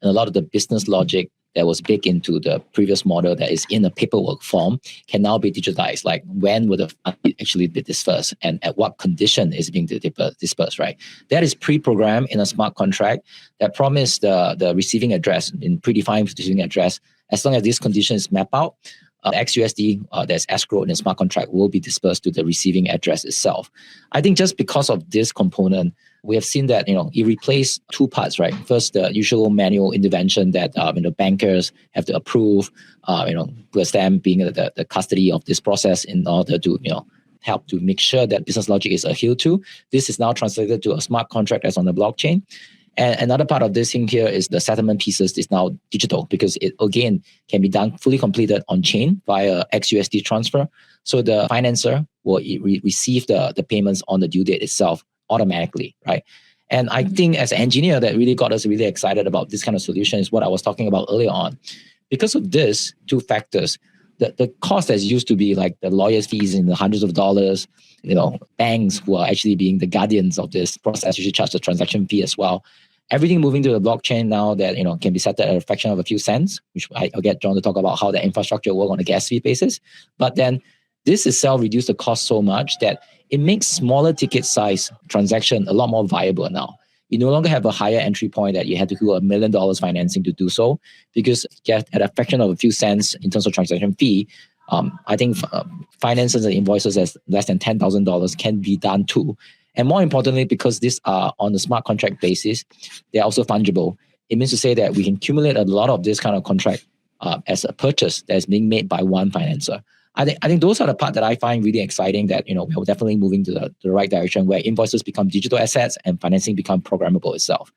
and a lot of the business logic that was baked into the previous model that is in a paperwork form can now be digitized. Like when would the fund actually be dispersed and at what condition is being dispersed, right? That is pre-programmed in a smart contract that promise the receiving address in predefined receiving address. As long as these conditions map out, XUSD that's escrow in a smart contract will be dispersed to the receiving address itself. I think just because of this component, we have seen that it replaced two parts, right? First, the usual manual intervention that bankers have to approve, plus them being the custody of this process in order to help to make sure that business logic is adhered to. This is now translated to a smart contract that's on the blockchain. And another part of this thing here is the settlement pieces is now digital because it, again, can be done fully completed on chain via XUSD transfer. So the financer will receive the payments on the due date itself automatically, right? And I think as an engineer that really got us really excited about this kind of solution is what I was talking about earlier on. Because of this two factors, the cost that used to be like the lawyer's fees in the hundreds of dollars, banks who are actually being the guardians of this process usually charge the transaction fee as well. Everything moving to the blockchain now that can be set at a fraction of a few cents, which I'll get John to talk about how the infrastructure work on a gas fee basis. But then this itself reduced the cost so much that it makes smaller ticket size transaction a lot more viable now. You no longer have a higher entry point that you had to do $1 million financing to do so, because at a fraction of a few cents in terms of transaction fee, I think finances and invoices as less than $10,000 can be done too. And more importantly, because these are on the smart contract basis, they're also fungible. It means to say that we can accumulate a lot of this kind of contract as a purchase that's being made by one financer. I think those are the part that I find really exciting, that we're definitely moving to the right direction where invoices become digital assets and financing become programmable itself.